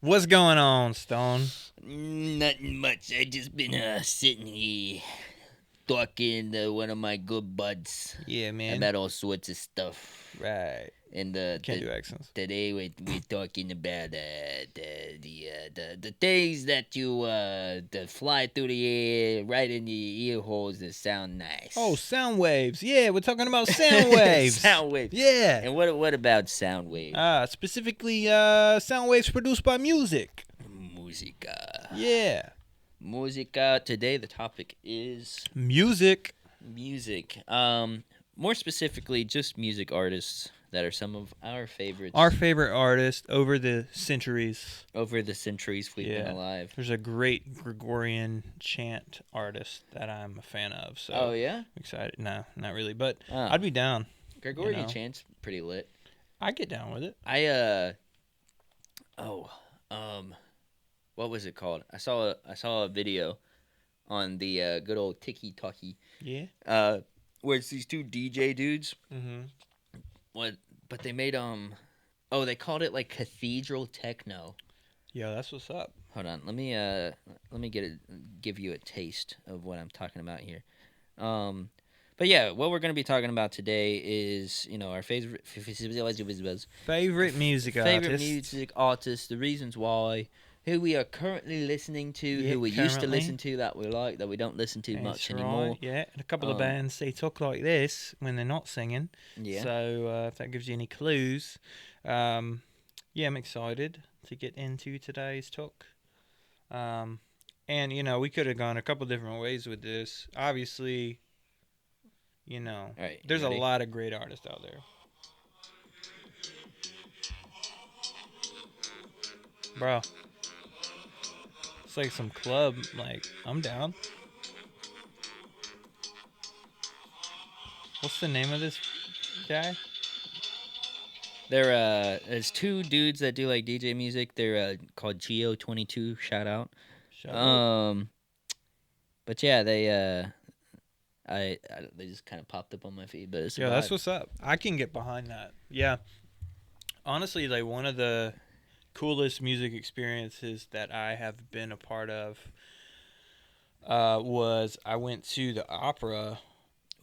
What's going on, Stone? Nothing much. I just been sitting here talking to one of my good buds Yeah, man. about all sorts of stuff. Right. And Can't do accents. today we're talking about the things that you that fly through the air right in your ear holes that sound nice. Oh, sound waves. Yeah, we're talking about sound waves. Sound waves. Yeah. And what about sound waves? Specifically, sound waves produced by music. Musica. Yeah. Musica. Today the topic is Music. music. More specifically, just music artists that are some of our favorites. Our favorite artist over the centuries. Over the centuries we've been alive. There's a great Gregorian chant artist that I'm a fan of. So oh yeah, I'm excited. No, not really, but I'd be down. Gregorian chant's pretty lit. I get down with it. What was it called? I saw a video on the good old TikTok. Yeah. Where it's these two DJ dudes. Mm-hmm. But they made they called it like cathedral techno. Yo, that's what's up. Hold on, let me give you a taste of what I'm talking about here. But yeah, what we're gonna be talking about today is our favorite music artists, the reasons why, who we are currently listening to, who we used to listen to that we like, that we don't listen to much anymore. Yeah, and a couple of bands, they talk like this when they're not singing. Yeah. So if that gives you any clues, I'm excited to get into today's talk. And we could have gone a couple different ways with this. Obviously, right, there's a lot of great artists out there. Bro. It's like some club, I'm down. What's the name of this guy? There's two dudes that do like DJ music. They're called Geo22. Shout out. But yeah, they they just kind of popped up on my feed. But it's that's what's up. I can get behind that. Yeah, honestly, like one of the coolest music experiences that I have been a part of was I went to the opera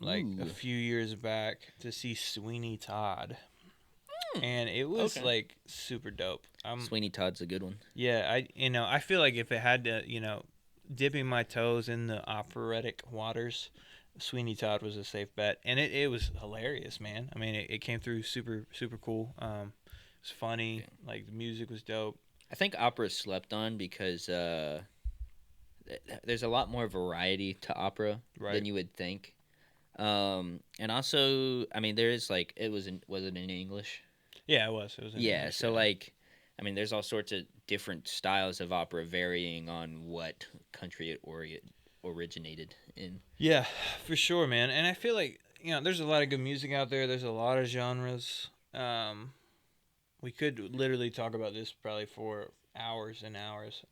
a few years back to see Sweeney Todd. And it was like super dope. Sweeney Todd's a good one. Yeah, I feel like if it had to, dipping my toes in the operatic waters, Sweeney Todd was a safe bet, and it was hilarious, man. I mean, it came through super super cool. It was funny. Like the music was dope. I think opera is slept on because there's a lot more variety to opera than you would think. And also, I mean, there is was it in English? Yeah, it was. It was in English, so there's all sorts of different styles of opera varying on what country it originated in. Yeah, for sure, man. And I feel like, there's a lot of good music out there. There's a lot of genres. We could literally talk about this probably for hours and hours.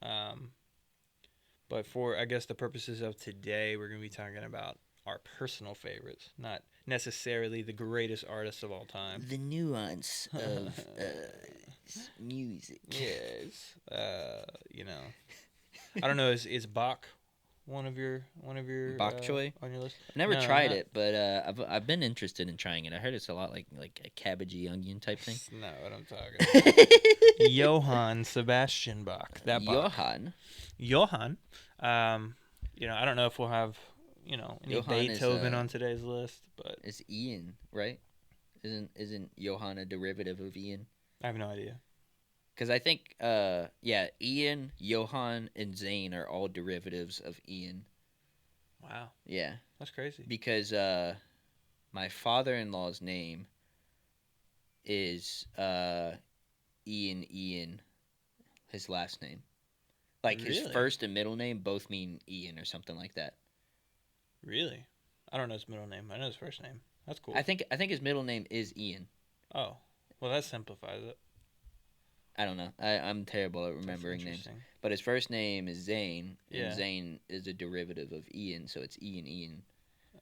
But for, I guess, the purposes of today, we're going to be talking about our personal favorites, not necessarily the greatest artists of all time. The nuance of music. Yes. I don't know. Is Bach one of your bok choy on your list? I've never tried it, but I've been interested in trying it. I heard it's a lot like a cabbagey onion type thing. That's not what I'm talking about. Johann Sebastian Bach. That Bach. Johann. I don't know if we'll have any Johann Beethoven on today's list, but it's Ian, right? Isn't Johann a derivative of Ian? I have no idea. Because I think, Ian, Johann, and Zane are all derivatives of Ian. Wow. Yeah. That's crazy. Because my father-in-law's name is Ian, his last name. Like, his first and middle name both mean Ian or something like that. Really? I don't know his middle name. I know his first name. That's cool. I think his middle name is Ian. Oh. Well, that simplifies it. I don't know. I'm terrible at remembering names. But his first name is Zane, and Zane is a derivative of Ian, so it's Ian.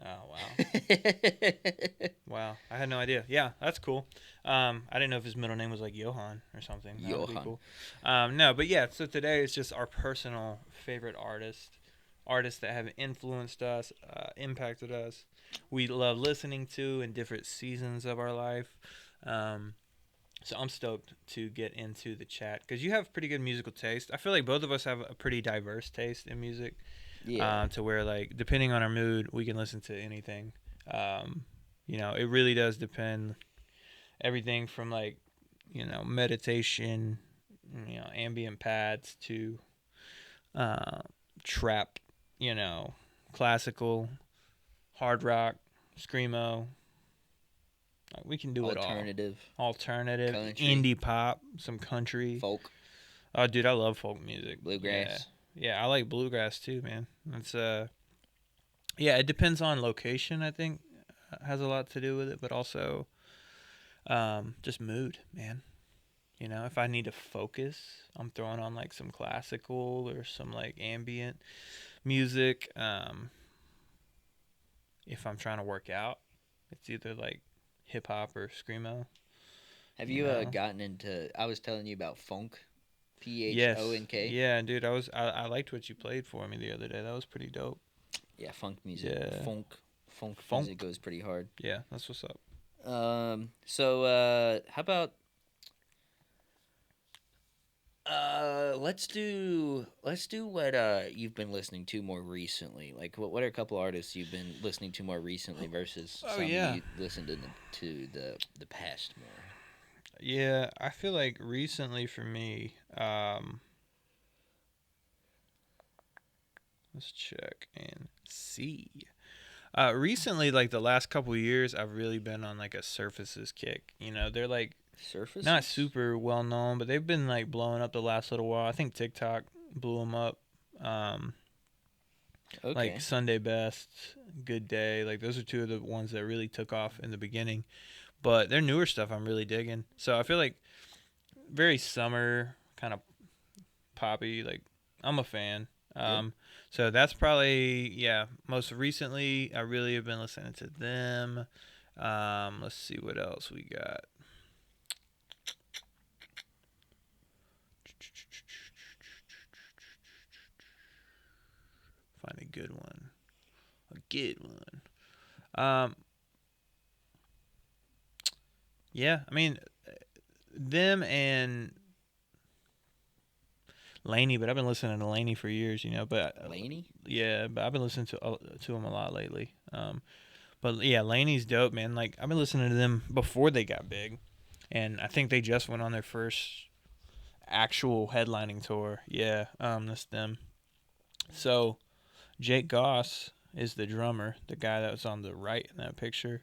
Oh wow. Wow, I had no idea. Yeah, that's cool. I didn't know if his middle name was like Johan or something. That would be Johan. cool. No, but yeah. So today it's just our personal favorite artists that have influenced us, impacted us. We love listening to in different seasons of our life. Um, so I'm stoked to get into the chat because you have pretty good musical taste. I feel like both of us have a pretty diverse taste in music. Yeah. To where like depending on our mood, we can listen to anything. Um, it really does depend. Everything from like meditation, ambient pads to uh, trap, you know, classical, hard rock, screamo. Like, we can do it all. Alternative. Alternative, Country. indie pop, some country. Folk. Oh, dude, I love folk music. Yeah, Bluegrass. yeah, I like bluegrass too, man. It's yeah, it depends on location. I think has a lot to do with it, but also just mood, man. If I need to focus, I'm throwing on like some classical or some like ambient music. If I'm trying to work out, it's either like hip hop or screamo. Have You you know. gotten into? I was telling you about funk. Yes. PHONK. Yeah, dude. I liked what you played for me the other day. That was pretty dope. Yeah, funk music. Yeah. Funk music Funk. goes pretty hard. Yeah, that's what's up. So how about let's do what you've been listening to more recently. Like what are a couple artists you've been listening to more recently versus Oh some yeah. you listened to the past more. Yeah, I feel like recently for me, let's check and see. Recently, like the last couple years, I've really been on like a Surfaces kick. They're like not Surfaces? super well known, but they've been like blowing up the last little while. I think TikTok blew them up. Um, like Okay. Sunday Best, Good Day, like those are two of the ones that really took off in the beginning. But their newer stuff, I'm really digging. So I feel like very summer kind of poppy. Like I'm a fan. Yep. So that's probably yeah. Most recently, I really have been listening to them. Let's see what else we got. Find a good one. A good one. Um, yeah. I mean, them and Laney, but I've been listening to Laney for years. But Laney? yeah, but I've been listening to him a lot lately. But yeah, Laney's dope, man. Like I've been listening to them before they got big, and I think they just went on their first actual headlining tour. Yeah, that's them. So Jake Goss is the drummer, the guy that was on the right in that picture,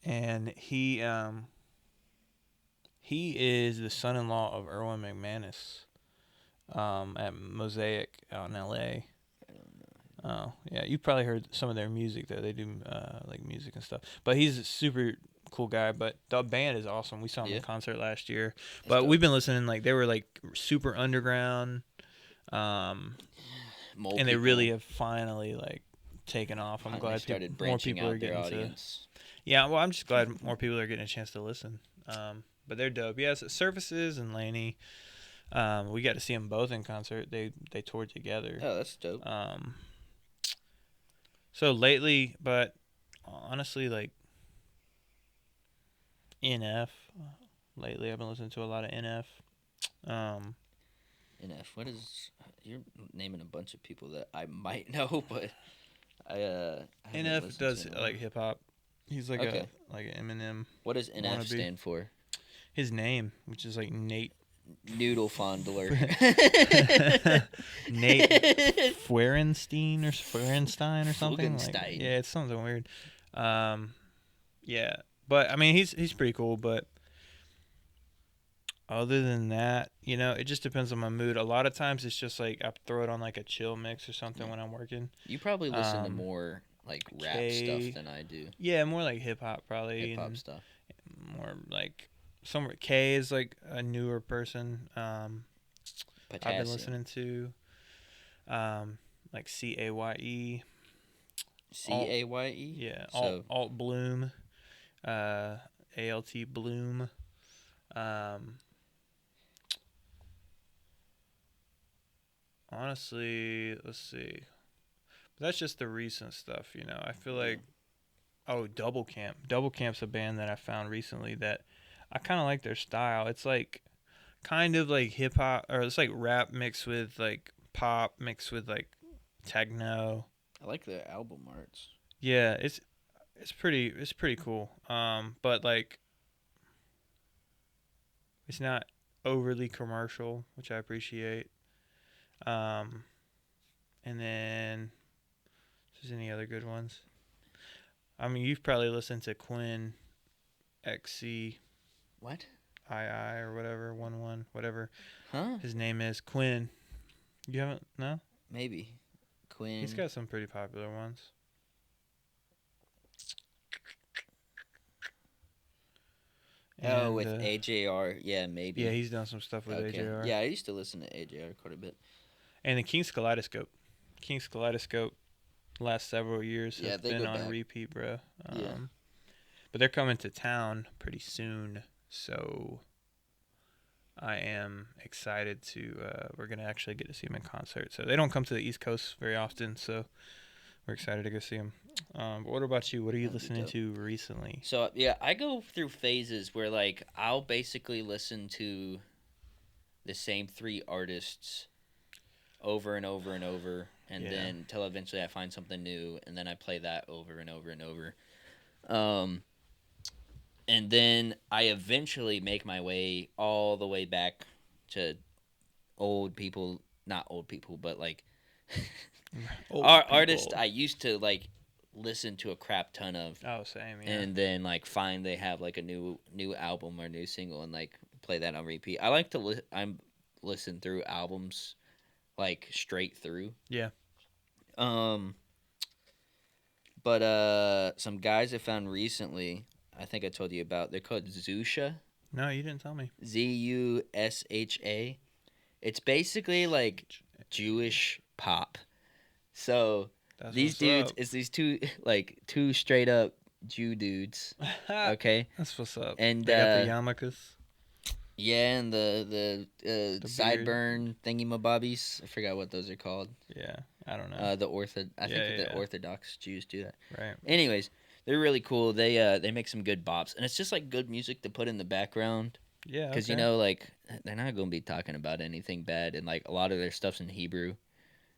and he is the son-in-law of Erwin McManus at Mosaic out in L.A. I don't know. Oh yeah, you probably heard some of their music though. They do like music and stuff. But he's a super cool guy. But the band is awesome. We saw him in Yeah, concert last year. that's But dope. we've been listening like they were like super underground, um, Mole and they really people have finally like taken off. I'm finally glad started more branching people are out their getting to. audience. Yeah, well, I'm just glad more people are getting a chance to listen. But they're dope. Yes, Surfaces and Laney. We got to see them both in concert. They toured together. Oh, that's dope. So lately, but honestly, like NF. Lately, I've been listening to a lot of NF. Um, NF. What is? You're naming a bunch of people that I might know, but I haven't NF listened to does in a like while. hip hop. He's like Okay. an Eminem What does NF wannabe. stand for? His name, which is like Nate Noodle fondler. Nate Feurenstein or Feurenstein or something like Fugenstein. yeah, it's something weird. Um, yeah, but I mean he's pretty cool. But other than that, it just depends on my mood. A lot of times it's just like I throw it on like a chill mix or something when I'm working. You probably listen to Um, more like rap stuff K, than I do. yeah, more like hip hop Hip probably, hop and stuff. more like some K is like a newer person. I've been Potassium. listening to, like CAYE. Alt, Caye. yeah, So Alt Bloom, ALT Bloom. Um, Honestly, let's see. But that's just the recent stuff, you know. I feel yeah, like Double Camp. Double Camp's a band that I found recently that I kind of like their style. It's like kind of like hip hop, or it's like rap mixed with like pop mixed with like techno. I like their album arts. Yeah, it's pretty cool. But like it's not overly commercial, which I appreciate. Um, and then if there's any other good ones. I mean, you've probably listened to Quinn XC What? II or whatever, 1 whatever Huh? his name is. Quinn. You haven't? No? Maybe. He's Quinn. got some pretty popular ones. Oh, And with AJR. Yeah, yeah, maybe. he's done some stuff with Okay. AJR. Yeah, I used to listen to AJR quite a bit. And the King's Kaleidoscope. King's Kaleidoscope last several years Yeah, have they been go on back. repeat, bro. Yeah. But they're coming to town pretty soon, so I am excited to. We're gonna actually get to see them in concert. So they don't come to the East Coast very often, so we're excited to go see them. But what about you? What are you That'd be listening dope. to recently? So yeah, I go through phases where like I'll basically listen to the same three artists over and over and over, and Yeah. then until eventually I find something new, and then I play that over and over and over. Um, and then I eventually make my way all the way back to old people, not old people, but like Old artists people. I used to like listen to a crap ton of, Oh, same. Yeah. and then like find they have like a new album or new single and like play that on repeat. I like to listen through albums like straight through. Yeah. Um, but some guys I found recently, I think I told you about. They're called Zusha. No, you didn't tell me. Zusha. It's basically like Jewish pop. So That's these what's dudes, up. it's these two straight up Jew dudes. Okay, That's what's up. and They got the yarmulkes. yeah, and the The beard. sideburn thingy-mabobbies. I forgot what those are called. Yeah. I don't know. I Yeah, think the yeah. Orthodox Jews do that. Right. Anyways, they're really cool. They make some good bops, and it's just like good music to put in the background Yeah. because Okay. you know like they're not gonna be talking about anything bad, and like a lot of their stuff's in Hebrew.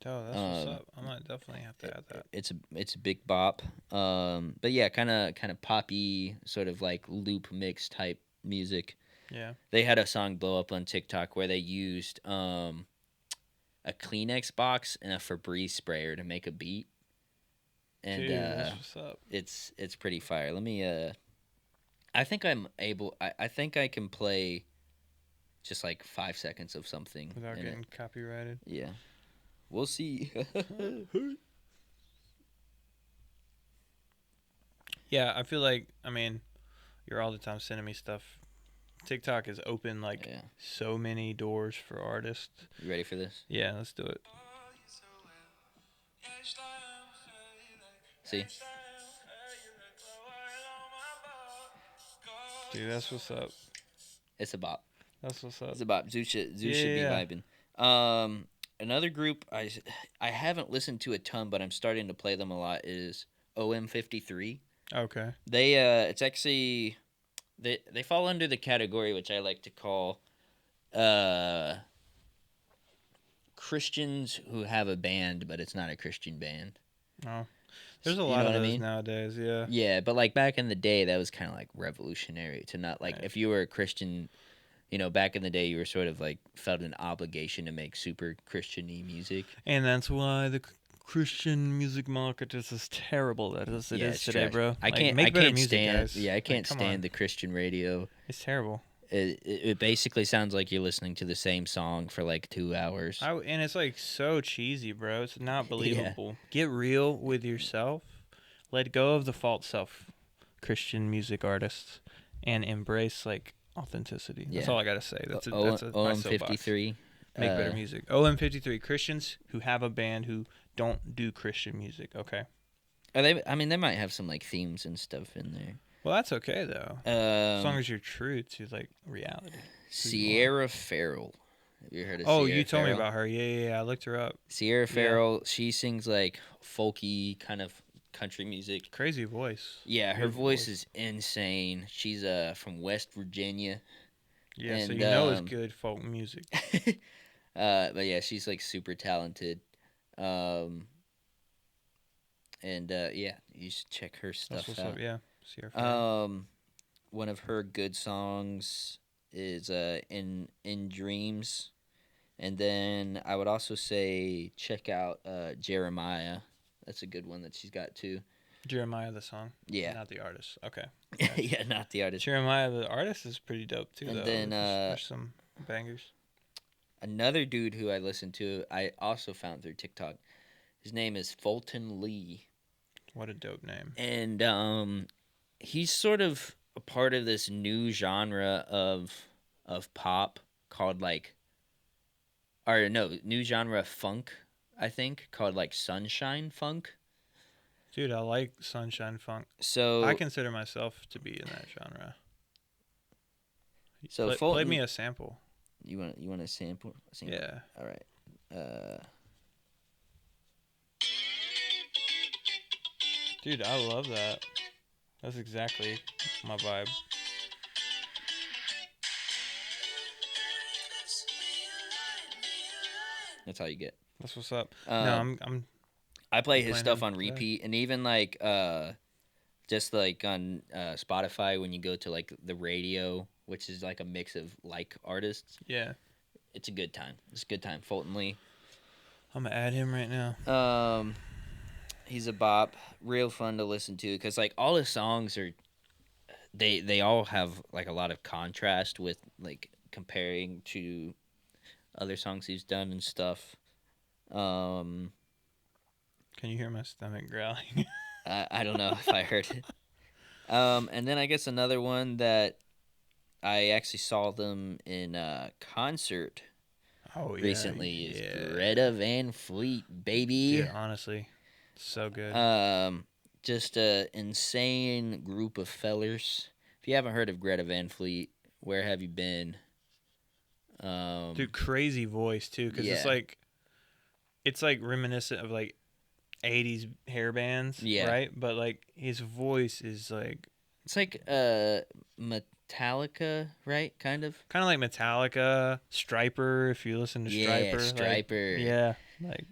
Oh, that's what's up. I might definitely have to add that. It's a big bop. But yeah, kind of poppy, sort of like loop mix type music. Yeah. They had a song blow up on TikTok where they used a Kleenex box and a Febreze sprayer to make a beat, and Dude, that's what's up. it's pretty fire. Let me I think I'm able. I think I can play just like 5 seconds of something Without in getting it. copyrighted. Yeah, we'll see. Yeah, I feel like, I mean, you're all the time sending me stuff. TikTok has opened like Yeah. so many doors for artists. You ready for this? Yeah, let's do it. See, Dude, that's what's up. it's a bop. That's what's up. It's a bop. Zeus should be Yeah. vibing. Another group I haven't listened to a ton, but I'm starting to play them a lot is OM53. Okay. They it's actually they fall under the category which I like to call Christians who have a band but it's not a Christian band. Oh. There's a You lot know of what I those mean? nowadays, yeah. Yeah, but like back in the day that was kind of like revolutionary to not like Right. if you were a Christian, you know, back in the day you were sort of like felt an obligation to make super Christian-y music. And that's why the Christian music market is as terrible as it Yeah, is it's today, trash. bro. I can't make better can't music, stand guys. yeah, I can't come stand on. the Christian radio. It's terrible. It basically sounds like you're listening to the same song for like 2 hours. And it's like so cheesy, bro. It's not believable. Get real with yourself. Let go of the false self, Christian music artists, and embrace like authenticity. That's Yeah. all I gotta say. That's my soapbox. OM53. Make better music. OM53 Christians who have a band who don't do Christian music. Okay. Are they? I mean, they might have some like themes and stuff in there. Well, that's okay though, as long as you're true to like reality. Sierra Farrell. Have you heard of Oh, Sierra you told me Farrell? about her. Yeah. I looked her up. Sierra Farrell, she sings like folky kind of country music. Crazy voice. Yeah, her voice is insane. She's from West Virginia. Yeah, and, so you know it's good folk music. But yeah, she's like super talented. And yeah, you should check her stuff That's what's out. up. Yeah, Sierra Farrell. One of her good songs is in Dreams. And then I would also say check out Jeremiah. That's a good one that she's got too. Jeremiah the song. Yeah. Not the artist. Okay. Yeah, not the artist. Jeremiah the artist is pretty dope too. And though. then there's some bangers. Another dude who I listened to, I also found through TikTok. His name is Fulton Lee. What a dope name. And he's sort of a part of this new genre of pop called new genre of funk, I think, called like Sunshine Funk. Dude, I like Sunshine Funk. So I consider myself to be in that genre. So play me a sample. You want a sample? Yeah. All right. Dude, I love that. That's exactly my vibe. That's all you get. That's what's up. No, I play his stuff on repeat, and even like just like on Spotify when you go to like the radio, which is like a mix of like artists. Yeah. It's a good time. It's a good time. Fulton Lee. I'm gonna add him right now. He's a bop. Real fun to listen to because like all his songs are, they all have like a lot of contrast with like comparing to other songs he's done and stuff. Can you hear my stomach growling? I don't know if I heard it. And then I guess another one that I actually saw them in concert recently is Greta Van Fleet, baby. Dude, honestly, so good. Just a insane group of fellers. If you haven't heard of Greta Van Fleet, where have you been? Dude, crazy voice too, because it's like reminiscent of like 80s hair bands, right? But like his voice is like it's like Metallica, right? Kind of like Metallica, Striper. If you listen to Striper, Striper, like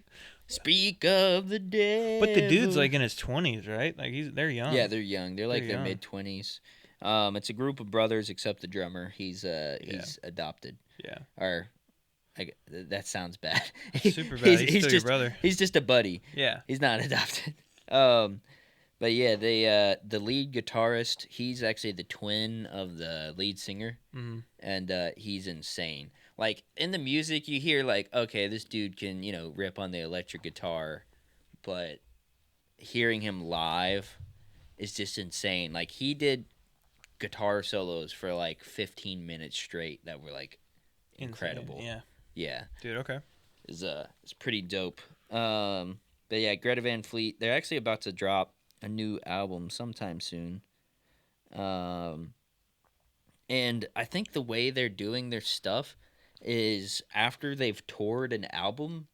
Speak of the Dead. But the dude's like in his 20s, right? Like they're young. Yeah, they're young. They're like their mid-20s. It's a group of brothers except the drummer. He's adopted. Yeah. Or that sounds bad. Super bad. He's still your brother. He's just a buddy. Yeah. He's not adopted. But yeah, the lead guitarist, he's actually the twin of the lead singer. Mm-hmm. And he's insane. Like in the music you hear like, okay, this dude can, rip on the electric guitar, but hearing him live is just insane. Like he did guitar solos for like 15 minutes straight that were like incredible. Insane. Yeah. Dude, okay. It's pretty dope. But yeah, Greta Van Fleet, they're actually about to drop a new album sometime soon. And I think the way they're doing their stuff is after they've toured an album,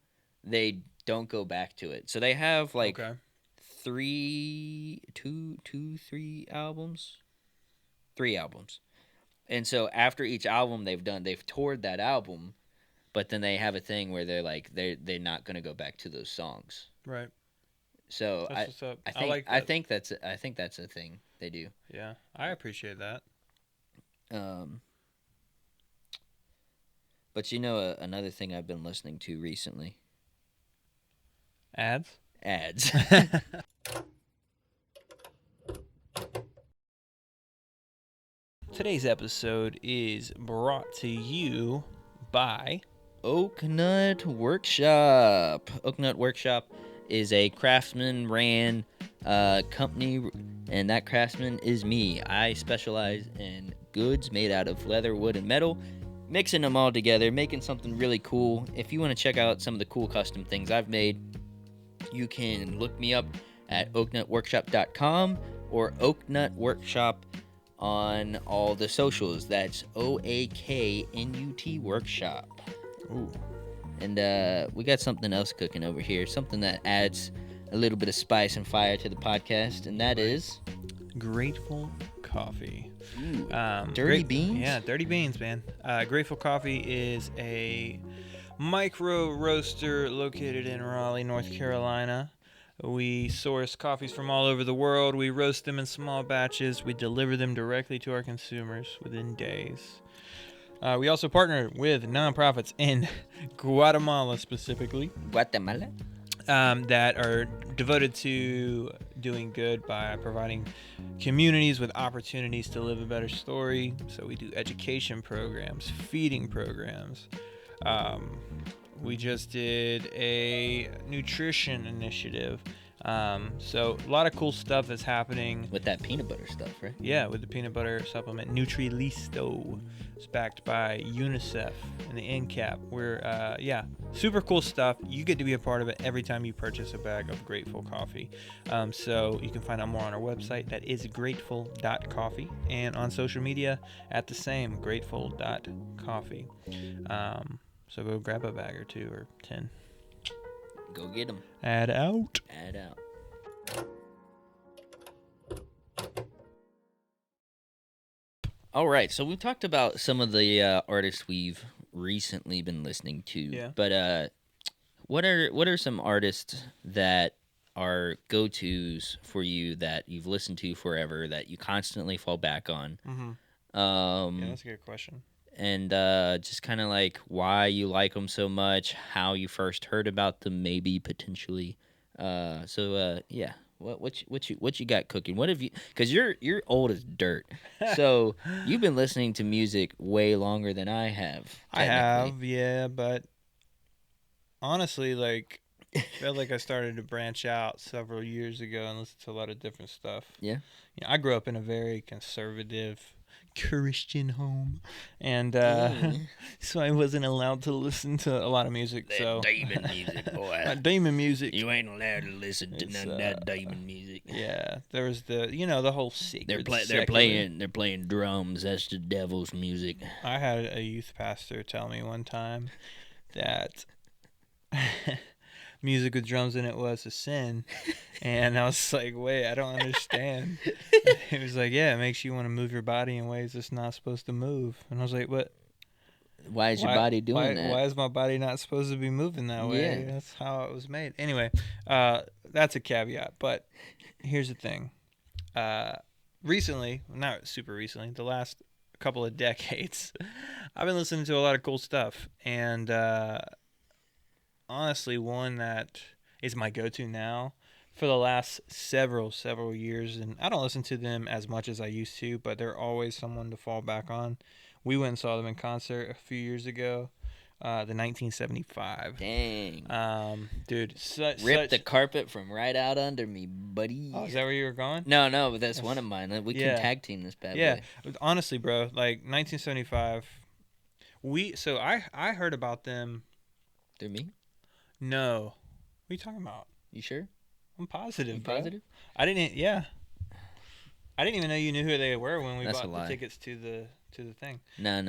they don't go back to it. So they have like 3 albums. 3 albums. And so after each album they've toured that album, but then they have a thing where they're like they're not going to go back to those songs. Right. So that's what's up. I think that's a thing they do. Yeah, I appreciate that. But another thing I've been listening to recently. Ads. Today's episode is brought to you by Oaknut Workshop. Oaknut Workshop is a craftsman-ran company, and that craftsman is me. I specialize in goods made out of leather, wood, and metal, mixing them all together, making something really cool. If you want to check out some of the cool custom things I've made, you can look me up at oaknutworkshop.com or Oaknut Workshop on all the socials. That's OAKNUT Workshop. Ooh. And we got something else cooking over here, something that adds a little bit of spice and fire to the podcast, and that is Grateful Coffee. Ooh, dirty beans? Yeah, dirty beans, man. Grateful Coffee is a micro roaster located in Raleigh, North Carolina. We source coffees from all over the world. We roast them in small batches. We deliver them directly to our consumers within days. We also partner with nonprofits in Guatemala specifically. Guatemala? That are devoted to doing good by providing communities with opportunities to live a better story. So we do education programs, feeding programs. We just did a nutrition initiative. So a lot of cool stuff that's happening. With that peanut butter stuff, right? Yeah, with the peanut butter supplement Nutri-Listo. It's backed by UNICEF and the NCAP. We're, super cool stuff. You get to be a part of it every time you purchase a bag of Grateful Coffee. So you can find out more on our website. That is grateful.coffee. And on social media at the same, grateful.coffee. So go grab a bag or 2 or 10. Go get them. Add out. Add out. All right, so we talked about some of the artists we've recently been listening to. Yeah. But what are some artists that are go-tos for you that you've listened to forever that you constantly fall back on? Mm-hmm. Yeah, that's a good question. And just kind of like why you like them so much, how you first heard about them, maybe potentially. Yeah. What you got cooking? What have you? Because you're old as dirt, so you've been listening to music way longer than I have. I have, yeah, but honestly, like, I feel like I started to branch out several years ago and listen to a lot of different stuff. Yeah. I grew up in a very conservative Christian home, and so I wasn't allowed to listen to a lot of music. That demon music, boy. Not demon music. You ain't allowed to listen to none of that demon music. Yeah, there was the whole sacred. They're playing drums. That's the devil's music. I had a youth pastor tell me one time that music with drums in it was a sin, and I was like, wait, I don't understand. He was like, yeah, it makes you want to move your body in ways it's not supposed to move. And I was like, what? Why is your body doing that? Why is my body not supposed to be moving that way? Yeah. That's how it was made. Anyway, that's a caveat, but here's the thing. Recently, not super recently, the last couple of decades, I've been listening to a lot of cool stuff, and honestly, one that is my go-to now for the last several years, and I don't listen to them as much as I used to, but they're always someone to fall back on. We went and saw them in concert a few years ago, the 1975. Dang. Dude, Ripped the carpet from right out under me, buddy. Oh, is that where you were going? No, but that's one of mine. We can tag team this bad boy. Honestly, bro, like 1975. I heard about them. Through me? No. What are you talking about? You sure? I'm positive. You positive? I didn't even know you knew who they were when we That's bought the tickets to the thing. No.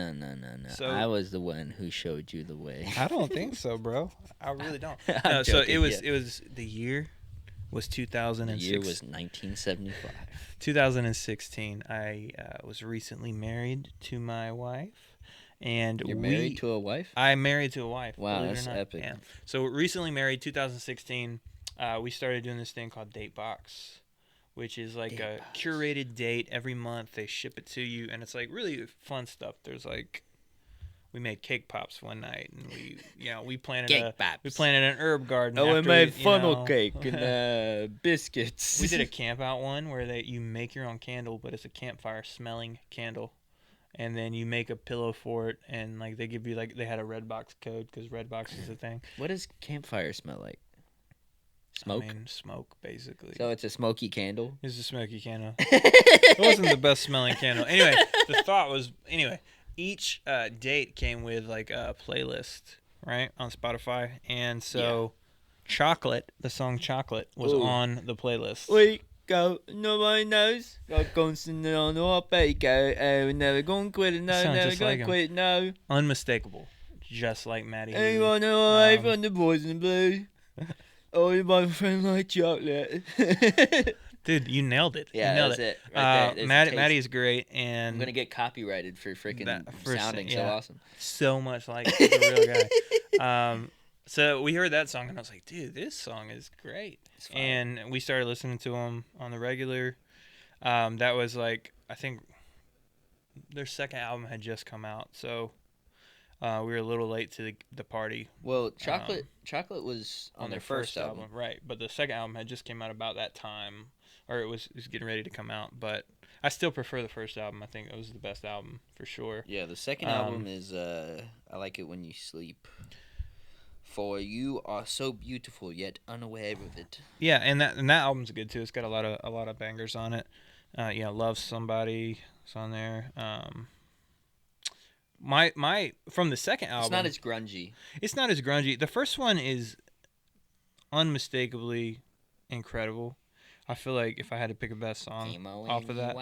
So, I was the one who showed you the way. I don't think so, bro. I really don't. No, so it was the year was 2006. The year was 1975. 2016. I was recently married to my wife. And You're married to a wife? I'm married to a wife. Wow, that's epic. Yeah. So recently married, 2016. We started doing this thing called Date Box, which is like a curated date every month. They ship it to you, and it's like really fun stuff. There's like, we made cake pops one night, and we planted an herb garden. Oh, we made funnel cake and biscuits. We did a camp out one where you make your own candle, but it's a campfire smelling candle. And then you make a pillow for it, and like they give you they had a Redbox code because Redbox is a thing. What does campfire smell like? Smoke? I mean, smoke, basically. So it's a smoky candle? It's a smoky candle. It wasn't the best smelling candle. Anyway, the thought was, each date came with like a playlist, right, on Spotify. And so Chocolate, the song Chocolate, was Ooh. on the playlist. We go, nobody knows. Got constant on our baker. We're never gonna quit it, no, Sounds never just gonna like him. quit, no. Unmistakable. Just like Matty Healy. Anyone away from the boys in blue? Oh, you my friend like chocolate. Dude, you nailed it. Yeah, you nailed that's it. Right there. Maddie is great, and I'm gonna get copyrighted for freaking sounding so awesome. So much like the real guy. So we heard that song, and I was like, dude, this song is great. And we started listening to them on the regular. That was like, I think their second album had just come out, so we were a little late to the party. Well, Chocolate was on their first album. Right? But the second album had just came out about that time, or it was getting ready to come out. But I still prefer the first album. I think it was the best album for sure. Yeah, the second album is I Like It When You Sleep. For you are so beautiful yet unaware of it. Yeah, and that album's good too. It's got a lot of bangers on it. Love Somebody is on there. My from the second album. It's not as grungy. It's not as grungy. The first one is unmistakably incredible. I feel like if I had to pick a best song off of that,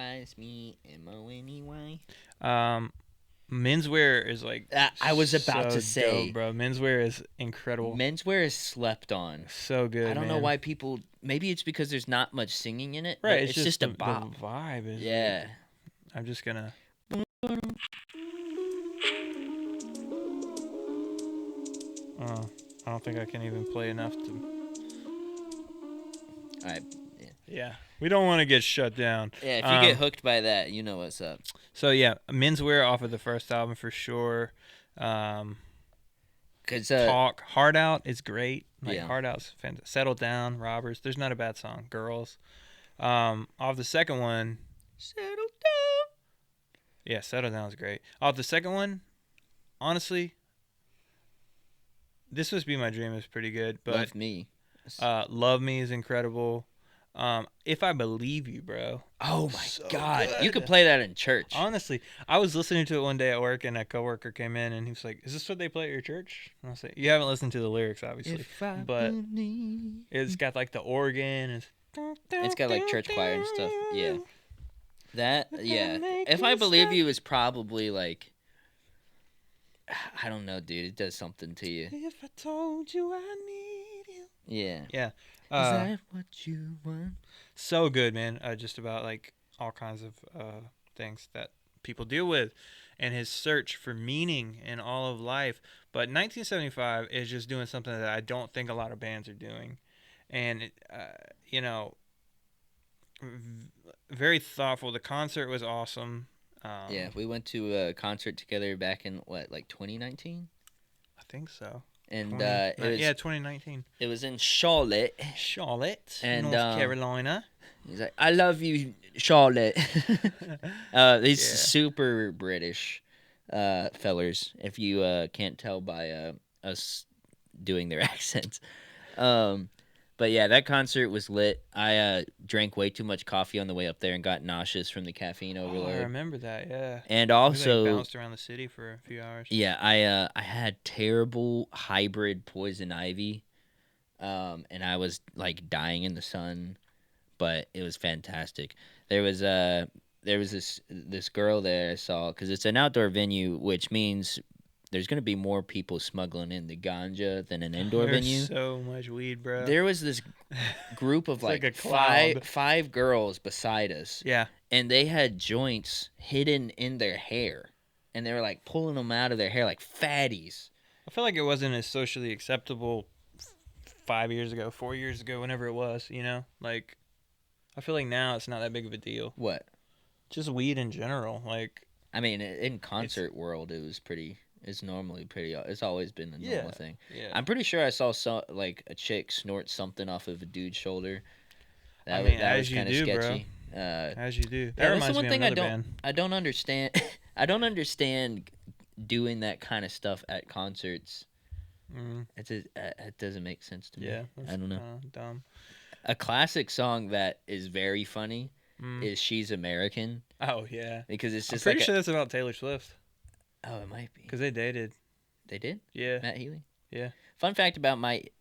Menswear is like. I was about to say, dope, bro. Menswear is incredible. Menswear is slept on. So good. I don't know why people. Maybe it's because there's not much singing in it. Right. It's just a bop. The vibe is. Yeah. I'm just gonna. I don't think I can even play enough to. All right. Yeah. We don't want to get shut down. Yeah, if you get hooked by that, you know what's up. So yeah, Menswear off of the first album for sure. Cause Talk, Hard Out is great. Yeah. Hard Out's fantastic. Settle Down, Robbers. There's not a bad song. Girls. Off the second one. Settle down. Yeah, Settle Down is great. Off the second one, honestly, This Must Be My Dream is pretty good. But Love Me. Love Me is incredible. If I Believe You, bro. Oh my God. Good. You could play that in church. Honestly, I was listening to it one day at work, and a coworker came in, and he was like, "Is this what they play at your church?" And I was like, "You haven't listened to the lyrics, obviously, but it's got like the organ. It's got like church choir and stuff. Yeah. If I Believe You is probably like, I don't know, dude. It does something to you. If I told you I need you. Yeah. Yeah. Is that what you want? So good, man. Just about like all kinds of things that people deal with, and his search for meaning in all of life. But 1975 is just doing something that I don't think a lot of bands are doing, and very thoughtful. The concert was awesome. Yeah, we went to a concert together back in like 2019. I think so. And 2019. It was in Charlotte, and North Carolina. He's like, "I love you, Charlotte." These super British fellers, if you can't tell by us doing their accents. But yeah, that concert was lit. I drank way too much coffee on the way up there and got nauseous from the caffeine overload. I remember that, yeah. And also, we bounced around the city for a few hours. Yeah, I had terrible hybrid poison ivy, and I was like dying in the sun, but it was fantastic. There was this girl there I saw, because it's an outdoor venue, which means there's going to be more people smuggling in the ganja than an indoor venue. So much weed, bro. There was this group of like a five girls beside us. Yeah. And they had joints hidden in their hair. And they were like pulling them out of their hair like fatties. I feel like it wasn't as socially acceptable 5 years ago, 4 years ago, whenever it was, you know? Like, I feel like now it's not that big of a deal. What? Just weed in general. Like, I mean, in concert world, it was pretty... It's normally pretty... It's always been a normal thing. Yeah. I'm pretty sure I saw like a chick snort something off of a dude's shoulder. That was kind of sketchy. Bro. As you do. That reminds me of another band. I don't understand. I don't understand doing that kind of stuff at concerts. It doesn't make sense to me. Yeah. I don't know. Dumb. A classic song that is very funny is "She's American." Oh yeah. Because it's just I'm pretty sure that's about Taylor Swift. Oh, it might be. Because they dated. They did? Yeah. Matt Healy? Yeah. Fun fact about Mike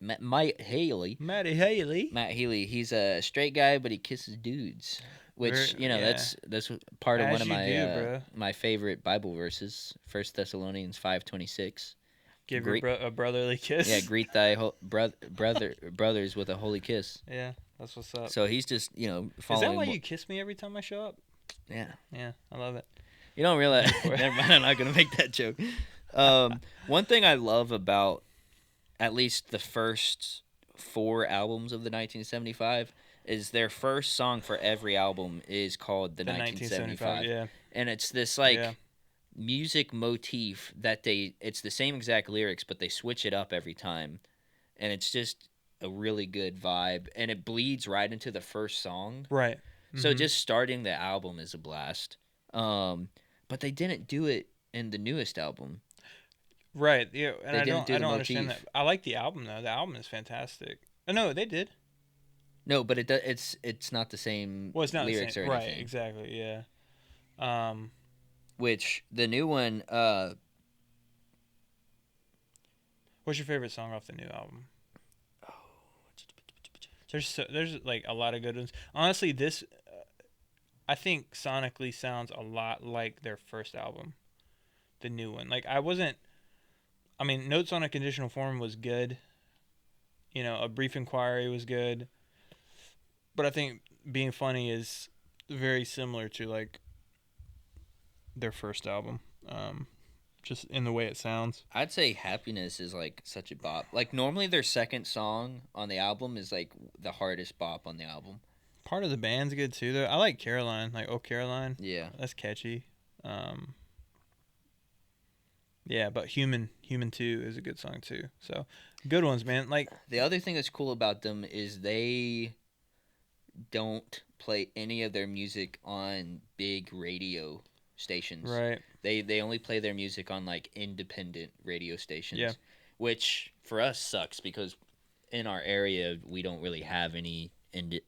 Haley. Matty Haley. Matt Healy, he's a straight guy, but he kisses dudes. Which Yeah. that's part of As one of you my do, bro. my favorite Bible verses, 1 Thessalonians 5:26. Give Greet, your a brotherly kiss. yeah, greet thy brothers with a holy kiss. Yeah, that's what's up. So he's just Is following. that why you kiss me every time I show up? Yeah, Yeah, I love it. you don't realize. For it. Never mind, I'm not gonna make that joke. One thing I love about at least the first 4 albums of the 1975 is their first song for every album is called the 1975. Yeah. And it's this Yeah. music motif that it's the same exact lyrics, but they switch it up every time, and it's just a really good vibe, and it bleeds right into the first song. Right. So just starting the album is a blast. But they didn't do it in the newest album. Right. Yeah, and They I didn't don't do the understand that. motif. I like the album though. The album is fantastic. Oh, no, they did. No, but it's not the same Well, it's not lyrics the same. or Right. anything. Exactly. Yeah. Which the new one, What's your favorite song off the new album? There's like a lot of good ones. Honestly, this I think sonically sounds a lot like their first album, the new one. Like I mean, Notes on a Conditional Form was good. You know, A Brief Inquiry was good. But I think Being Funny is very similar to like their first album. Just in the way it sounds. I'd say Happiness is like such a bop. Like normally their second song on the album is like the hardest bop on the album. Part of the band's good too though. I like Caroline, like Oh Caroline. Yeah. That's catchy. Yeah, but Human 2 is a good song too. So, good ones, man. Like The other thing that's cool about them is they don't play any of their music on big radio stations. right. They only play their music on like independent radio stations. Yeah. Which for us sucks because in our area we don't really have any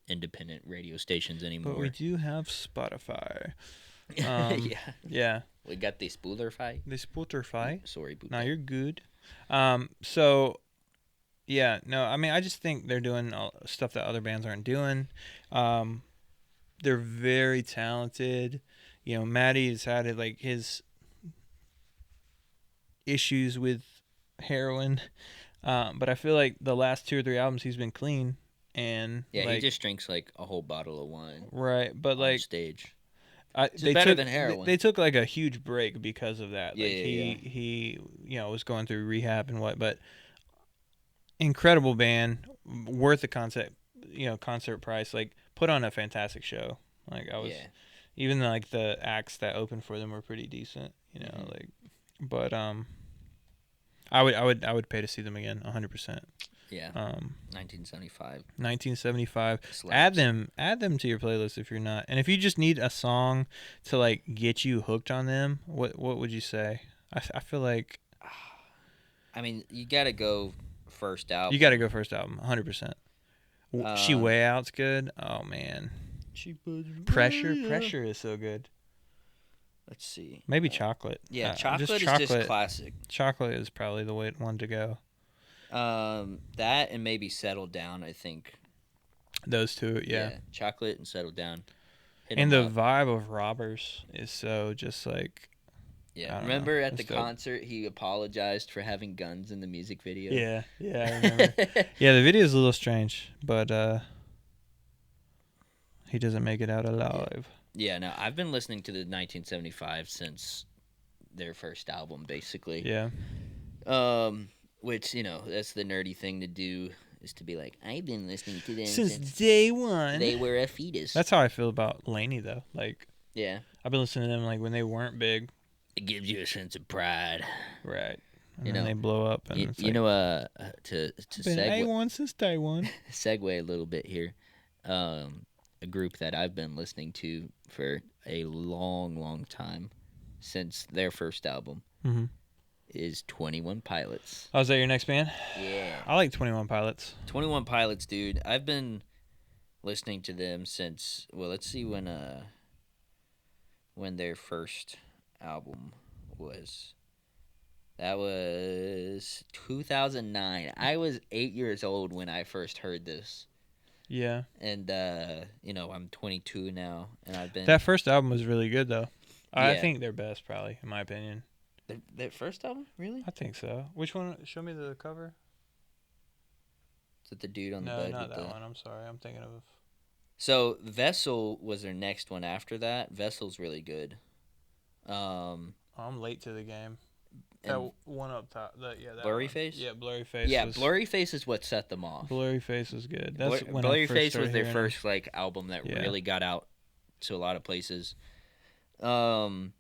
independent radio stations anymore. But we do have Spotify. Yeah. Yeah. We got the Spotify. The Spotify. Sorry, No, you're good. So yeah, no, I mean I just think they're doing stuff that other bands aren't doing. They're very talented. You know, Matty has had like his issues with heroin, but I feel like the last 2 or 3 albums he's been clean and Yeah, like, he just drinks like a whole bottle of wine right. But on like stage. they better took, than heroin. They took like a huge break because of that. Yeah, Like yeah, he was going through rehab and what, but incredible band, worth the concert price. Like put on a fantastic show. Like I was. Yeah. Even like the acts that opened for them were pretty decent, you know. Mhm. Like, but I would pay to see them again, 100%. Yeah. 1975. 1975. Slaps. Add them to your playlist if you're not, and if you just need a song to like get you hooked on them, what would you say? I feel like I mean, you gotta go first album. you got to go first album, 100%. She Way Out's good. Oh man, Pressure is so good. Let's see. Maybe Chocolate. Yeah, Just Chocolate is just classic. Chocolate is probably the one to go. That and maybe Settle Down, I think. Those two, yeah. Chocolate and Settle Down. Hit And 'em the up. vibe of Robbers is so just like I Yeah. don't Remember know. at the It's dope. concert he apologized for having guns in the music video? yeah, I remember. Yeah, the video is a little strange, but he doesn't make it out alive. Yeah, no, I've been listening to the 1975 since their first album, basically. Yeah. Which, that's the nerdy thing to do, is to be like, I've been listening to them Since since day one. they were a fetus. That's how I feel about Laney though. Like Yeah. I've been listening to them like when they weren't big. It gives you a sense of pride. Right. And You then know, they blow up and it's like, to been segue, A1 since day one. segue a little bit here, a group that I've been listening to for a long, long time, since their first album, Mm-hmm. is 21 Pilots. Oh, is that your next band? Yeah. I like 21 Pilots. 21 Pilots, dude. I've been listening to them since, well, let's see when their first album was. That was 2009. I was 8 years old when I first heard this. Yeah. And, I'm 22 now, and I've been. That first album was really good, though. I Yeah. think they're best, probably, in my opinion. Their first album? Really? I think so. Which one? Show me the cover. Is it the dude on the No, bed not with that the. one. I'm sorry. I'm thinking of. So, Vessel was their next one after that. Vessel's really good. Oh, I'm late to the game. That And one up top. That Blurry one. Face? Yeah, Blurry Face. Yeah, Blurry Face is what set them off. Blurry Face was good. That's when I Blurry first Face started was their hearing first like album that Yeah. really got out to a lot of places. Blurry